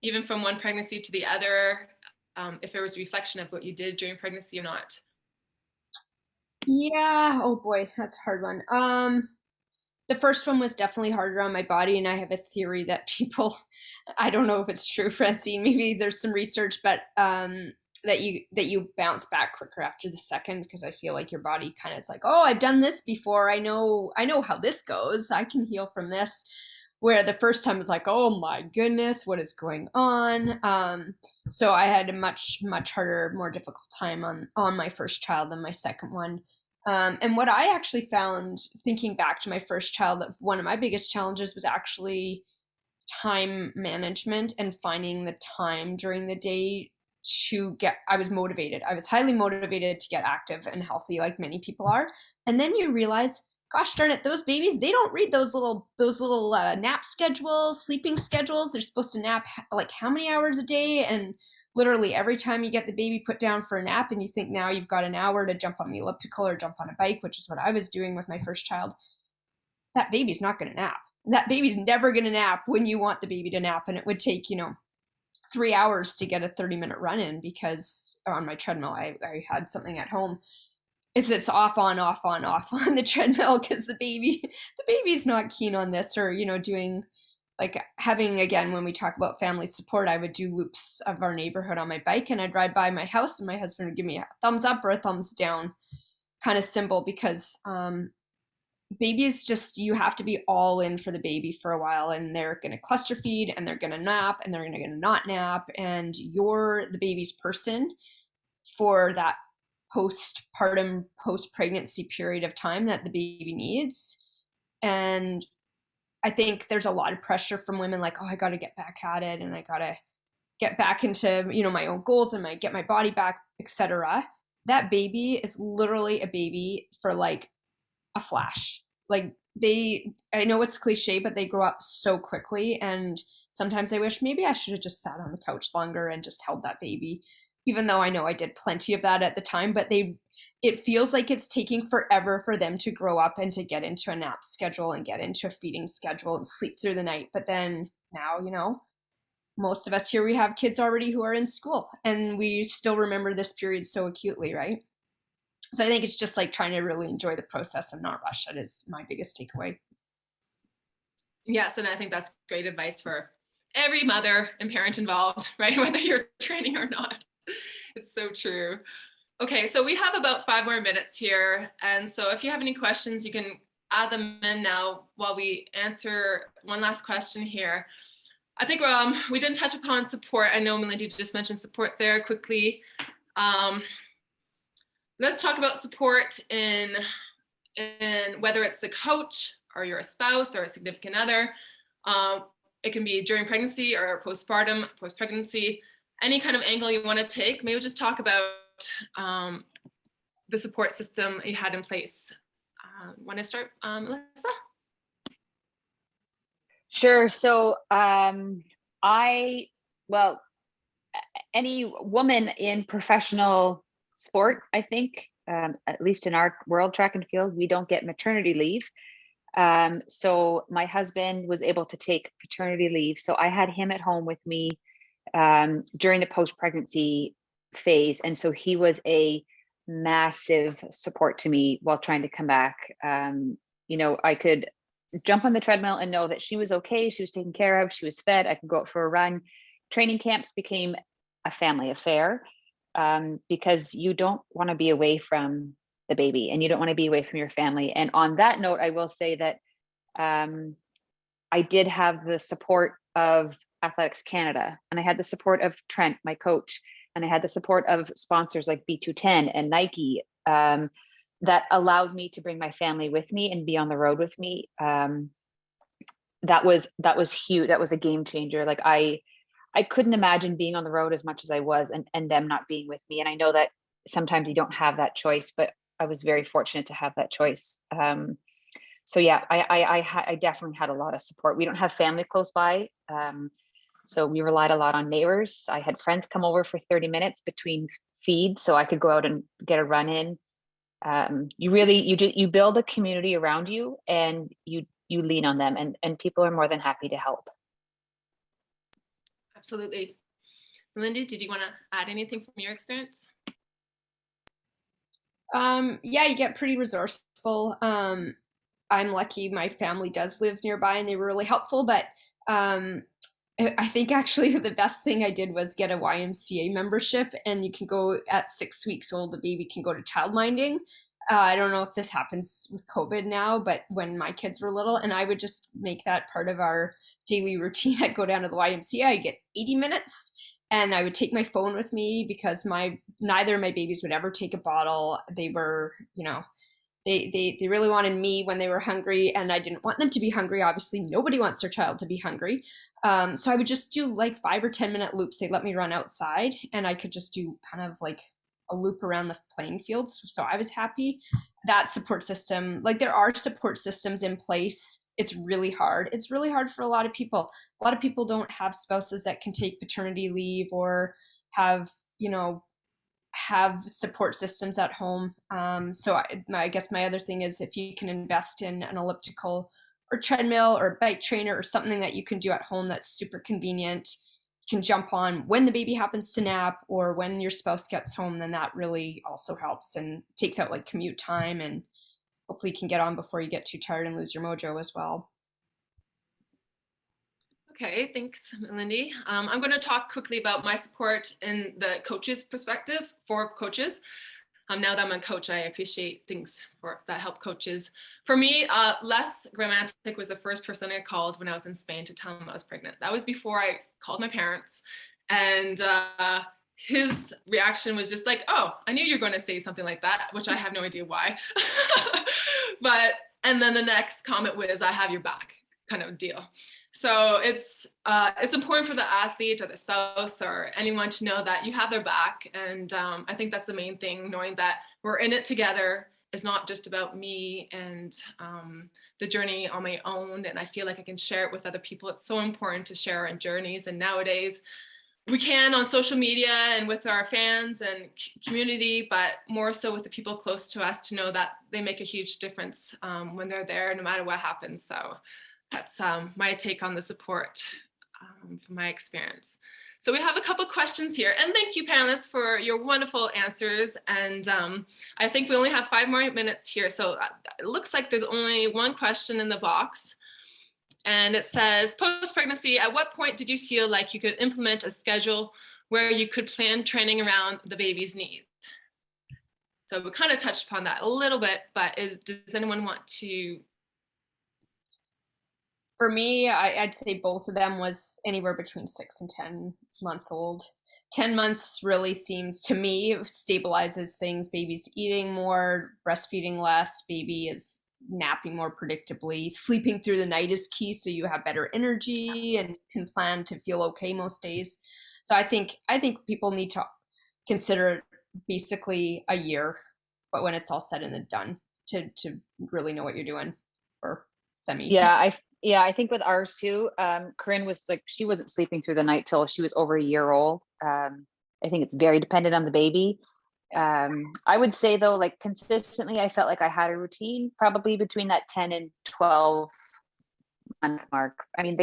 even from one pregnancy to the other, if there was a reflection of what you did during pregnancy or not. Yeah. Oh boy, that's a hard one. The first one was definitely harder on my body, and I have a theory that people, I don't know if it's true, Francine, maybe there's some research, but that you bounce back quicker after the second, because I feel like your body kind of is like, oh, I've done this before. I know how this goes. I can heal from this. Where the first time was like, oh my goodness, what is going on? So I had a much harder, more difficult time on my first child than my second one. And what I actually found, thinking back to my first child, that one of my biggest challenges was actually time management and finding the time during the day I was motivated. I was highly motivated to get active and healthy, like many people are. And then you realize, gosh darn it, those babies, they don't read those little nap schedules, sleeping schedules. They're supposed to nap like how many hours a day? And literally every time you get the baby put down for a nap and you think now you've got an hour to jump on the elliptical or jump on a bike, which is what I was doing with my first child, that baby's not going to nap. That baby's never going to nap when you want the baby to nap. And it would take, 3 hours to get a 30-minute run in, because on my treadmill, I had something at home. It's off on the treadmill because the baby's not keen on this, or, doing like having, again, when we talk about family support, I would do loops of our neighborhood on my bike, and I'd ride by my house and my husband would give me a thumbs up or a thumbs down kind of symbol, because babies, just, you have to be all in for the baby for a while, and they're going to cluster feed and they're going to nap and they're going to not nap, and you're the baby's person for that postpartum, post-pregnancy period of time that the baby needs. And I think there's a lot of pressure from women, like, oh, I got to get back at it, and I got to get back into, my own goals, and get my body back, etc. That baby is literally a baby for like a flash. Like, I know it's cliche, but they grow up so quickly. And sometimes I wish maybe I should have just sat on the couch longer and just held that baby, even though I know I did plenty of that at the time. But it feels like it's taking forever for them to grow up and to get into a nap schedule and get into a feeding schedule and sleep through the night. But then now, most of us here, we have kids already who are in school, and we still remember this period so acutely, right? So I think it's just like trying to really enjoy the process and not rush it is my biggest takeaway. Yes, and I think that's great advice for every mother and parent involved, right? Whether you're training or not. It's so true. Okay, so we have about 5 more minutes here. And so if you have any questions, you can add them in now while we answer one last question here. I think we didn't touch upon support. I know Melinda just mentioned support there quickly. Let's talk about support in whether it's the coach or you're a spouse or a significant other. It can be during pregnancy or postpartum, post-pregnancy, any kind of angle you want to take. Maybe just talk about the support system you had in place. Want to start, Melissa? Sure. So any woman in professional sport, I think, at least in our world, track and field, we don't get maternity leave. So my husband was able to take paternity leave. So I had him at home with me during the post-pregnancy phase. And so he was a massive support to me while trying to come back. I could jump on the treadmill and know that she was okay. She was taken care of. She was fed. I could go out for a run. Training camps became a family affair. because you don't want to be away from the baby and you don't want to be away from your family. And on that note, I will say that I did have the support of Athletics Canada, and I had the support of Trent, my coach, and I had the support of sponsors like B210 and Nike, that allowed me to bring my family with me and be on the road with me. That was huge. That was a game changer. Like I couldn't imagine being on the road as much as I was and them not being with me. And I know that sometimes you don't have that choice, but I was very fortunate to have that choice. So yeah, I definitely had a lot of support. We don't have family close by. So we relied a lot on neighbors. I had friends come over for 30 minutes between feeds so I could go out and get a run in. You build a community around you, and you lean on them, and people are more than happy to help. Absolutely. Melinda, did you want to add anything from your experience? Yeah, you get pretty resourceful. I'm lucky my family does live nearby and they were really helpful, but I think actually the best thing I did was get a YMCA membership, and you can go at 6 weeks old, the baby can go to childminding. I don't know if this happens with COVID now, but when my kids were little, and I would just make that part of our daily routine. I'd go down to the YMCA, I'd get 80 minutes, and I would take my phone with me because neither of my babies would ever take a bottle. They were, they really wanted me when they were hungry, and I didn't want them to be hungry. Obviously, nobody wants their child to be hungry. So I would just do like 5 or 10 minute loops. They'd let me run outside, and I could just do kind of like a loop around the playing fields. So I was happy. That support system, like there are support systems in place. It's really hard. It's really hard for a lot of people. A lot of people don't have spouses that can take paternity leave or have support systems at home. So I guess my other thing is if you can invest in an elliptical or treadmill or bike trainer or something that you can do at home that's super convenient, you can jump on when the baby happens to nap or when your spouse gets home, then that really also helps and takes out like commute time, and hopefully you can get on before you get too tired and lose your mojo as well. Okay, thanks, Melinda. I'm going to talk quickly about my support in the coach's perspective for coaches. Now that I'm a coach, I appreciate things that help coaches. For me, Les Grammatic was the first person I called when I was in Spain to tell him I was pregnant. That was before I called my parents. And his reaction was just like, oh, I knew you were going to say something like that, which I have no idea why. And then the next comment was, I have your back, kind of deal. So it's important for the athlete or the spouse or anyone to know that you have their back. And I think that's the main thing, knowing that we're in it together. It's not just about me and the journey on my own. And I feel like I can share it with other people. It's so important to share our journeys. And nowadays we can on social media and with our fans and community, but more so with the people close to us to know that they make a huge difference when they're there, no matter what happens. So that's my take on the support from my experience. So we have a couple questions here, and thank you panelists for your wonderful answers. And I think we only have 5 more minutes here. So it looks like there's only one question in the box. And it says, post-pregnancy, at what point did you feel like you could implement a schedule where you could plan training around the baby's needs? So we kind of touched upon that a little bit, but does anyone want to? For me, I'd say both of them was anywhere between 6 and 10 months old. 10 months really seems to me stabilizes things. Baby's eating more, breastfeeding less, baby is napping more predictably. Sleeping through the night is key, so you have better energy and can plan to feel okay most days. So I think people need to consider basically a year, but when it's all said and done, to really know what you're doing, or semi. Yeah, I think with ours too, Corinne was like, she wasn't sleeping through the night till she was over a year old. I think it's very dependent on the baby. I would say though, like consistently, I felt like I had a routine probably between that 10 and 12 month mark. I mean,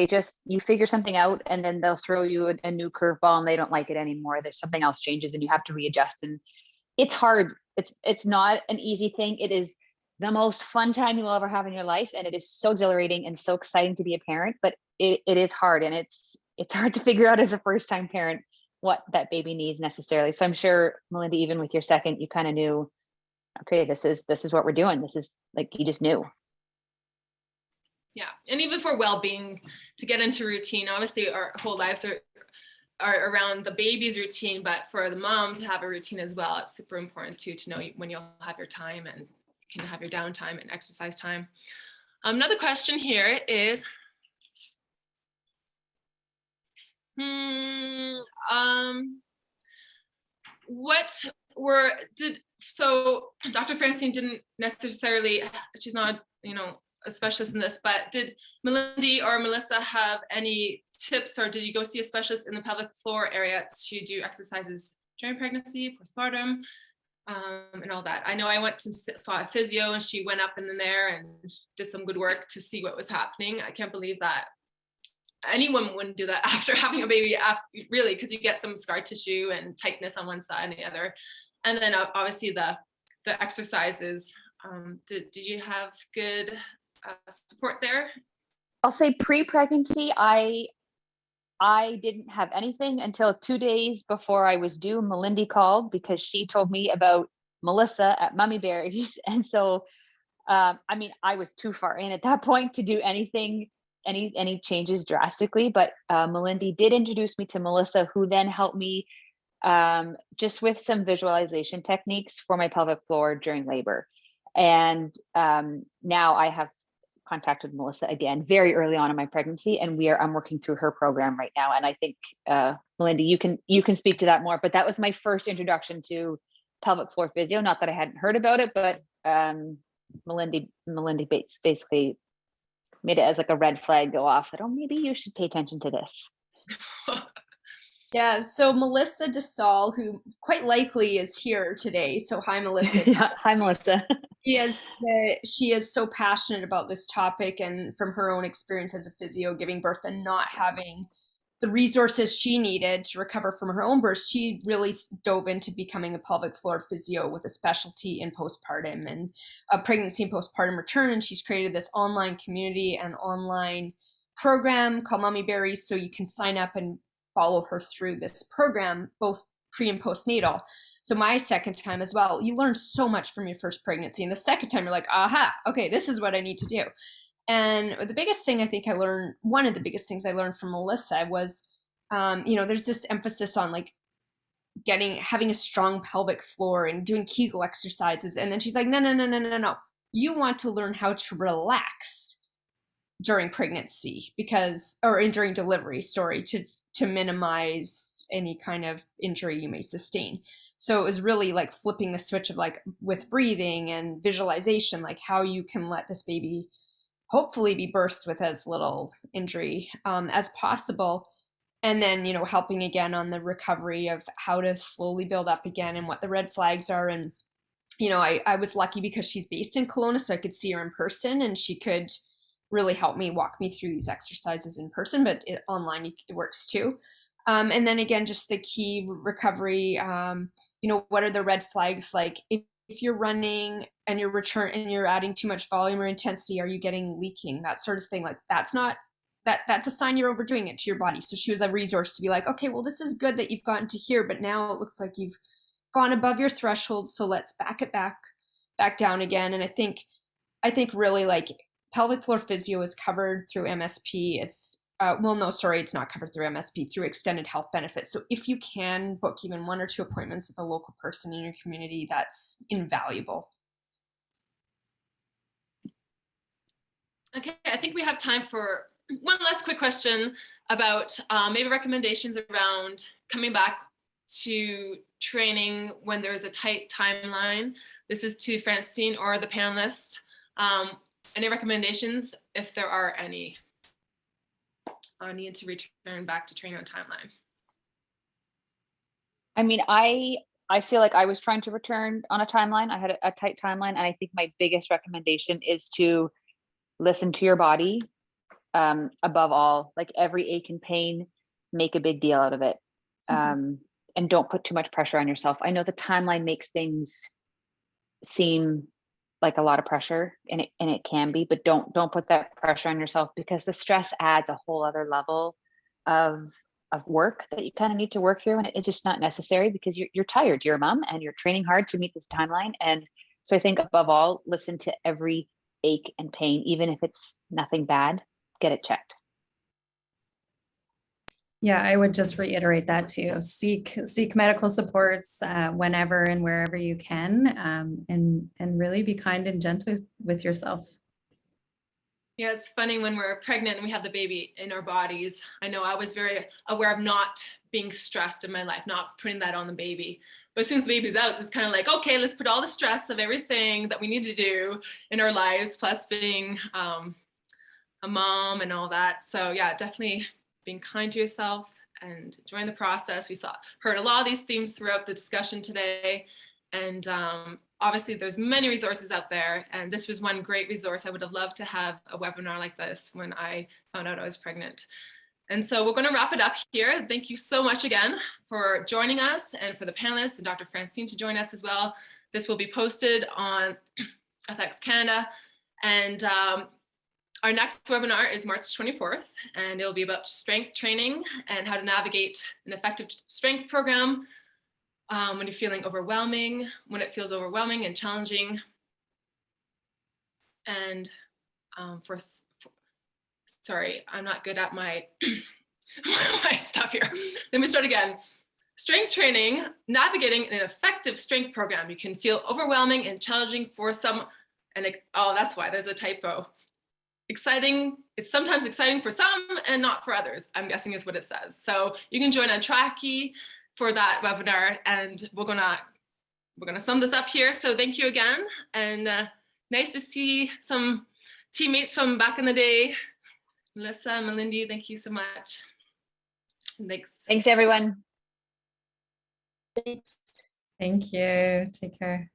you figure something out and then they'll throw you a new curveball and they don't like it anymore. There's something else changes and you have to readjust, and it's hard. It's not an easy thing. It is the most fun time you'll ever have in your life. And it is so exhilarating and so exciting to be a parent, but it is hard, and it's hard to figure out as a first time parent what that baby needs necessarily. So I'm sure, Melinda, even with your second, you kind of knew, okay, this is what we're doing. This is like, you just knew. Yeah, and even for well-being, to get into routine, obviously our whole lives are around the baby's routine, but for the mom to have a routine as well, it's super important too, to know when you'll have your time and you can have your downtime and exercise time. Another question here is, so Dr. Francine didn't necessarily, she's not, a specialist in this, but did Melinda or Melissa have any tips, or did you go see a specialist in the pelvic floor area to do exercises during pregnancy, postpartum, and all that? I know I went to saw a physio and she went up in there and did some good work to see what was happening. I can't believe that anyone wouldn't do that after having a baby, really, because you get some scar tissue and tightness on one side and the other. And then obviously the exercises. Did you have good support there? I'll say pre-pregnancy, I didn't have anything until 2 days before I was due. Melinda called because she told me about Melissa at Mummy Berries. And so, I was too far in at that point to do anything, any changes drastically, but Melinda did introduce me to Melissa, who then helped me just with some visualization techniques for my pelvic floor during labor. And now I have contacted Melissa again very early on in my pregnancy, and I'm working through her program right now. And I think Melinda, you can speak to that more, but that was my first introduction to pelvic floor physio. Not that I hadn't heard about it, but Melinda basically made it as like a red flag go off that, oh, maybe you should pay attention to this. Yeah, so Melissa DeSalle, who quite likely is here today. So hi, Melissa. Yeah, hi, Melissa. She is so passionate about this topic, and from her own experience as a physio, giving birth and not having the resources she needed to recover from her own birth, she really dove into becoming a pelvic floor physio with a specialty in postpartum and pregnancy and postpartum return. And she's created this online community and online program called Mummy Berries, so you can sign up and follow her through this program, both pre and postnatal. So my second time as well, you learn so much from your first pregnancy. And the second time you're like, aha, okay, this is what I need to do. And the biggest thing I think I learned, one of the biggest things I learned from Melissa was, there's this emphasis on like having a strong pelvic floor and doing Kegel exercises. And then she's like, no. You want to learn how to relax during pregnancy during delivery, to minimize any kind of injury you may sustain. So it was really like flipping the switch of like with breathing and visualization, like how you can let this baby hopefully be birthed with as little injury as possible. And then, helping again on the recovery of how to slowly build up again and what the red flags are. And, I was lucky because she's based in Kelowna, so I could see her in person and she could really help me walk me through these exercises in person, but online it works too. And then again, just the key recovery, what are the red flags? Like if you're running and you're adding too much volume or intensity, are you getting leaking? That sort of thing. Like that's a sign you're overdoing it to your body. So she was a resource to be like, okay, well, this is good that you've gotten to here, but now it looks like you've gone above your threshold. So let's back it back down again. And I think really like pelvic floor physio is covered through MSP. It's not covered through MSP, through extended health benefits. So if you can book even 1 or 2 appointments with a local person in your community, that's invaluable. Okay, I think we have time for one last quick question about maybe recommendations around coming back to training when there's a tight timeline. This is to Francine or the panelist. Any recommendations, if there are any, on need to return back to training on timeline? I feel like I was trying to return on a timeline. I had a tight timeline, and I think my biggest recommendation is to listen to your body. Above all, like every ache and pain, make a big deal out of it, and don't put too much pressure on yourself. I know the timeline makes things seem like a lot of pressure, and it can be, but don't put that pressure on yourself, because the stress adds a whole other level of work that you kind of need to work through, and it's just not necessary because you're tired. You're a mom and you're training hard to meet this timeline. And so I think above all, listen to every ache and pain, even if it's nothing bad, get it checked. Yeah, I would just reiterate that too. Seek medical supports whenever and wherever you can, and really be kind and gentle with yourself. Yeah, it's funny when we're pregnant and we have the baby in our bodies. I know I was very aware of not being stressed in my life, not putting that on the baby. But as soon as the baby's out, it's kind of like, okay, let's put all the stress of everything that we need to do in our lives, plus being a mom and all that. So yeah, definitely being kind to yourself and enjoying the process. We heard a lot of these themes throughout the discussion today. And obviously there's many resources out there. And this was one great resource. I would have loved to have a webinar like this when I found out I was pregnant. And so we're going to wrap it up here. Thank you so much again for joining us, and for the panelists and Dr. Francine to join us as well. This will be posted on FX Canada. And our next webinar is March 24th, and it'll be about strength training and how to navigate an effective strength program when you're feeling overwhelming, when it feels overwhelming and challenging. And sorry, I'm not good at my, my stuff here. Let me start again. Strength training, navigating an effective strength program. You can feel overwhelming and challenging for some, oh, that's why there's a typo. Exciting, it's sometimes exciting for some and not for others, I'm guessing is what it says. So you can join on Tracky for that webinar, and we're gonna sum this up here. So thank you again, and nice to see some teammates from back in the day. Melissa, Malindi, thank you so much. Thanks. Thanks, everyone. Thanks. Thank you. Take care.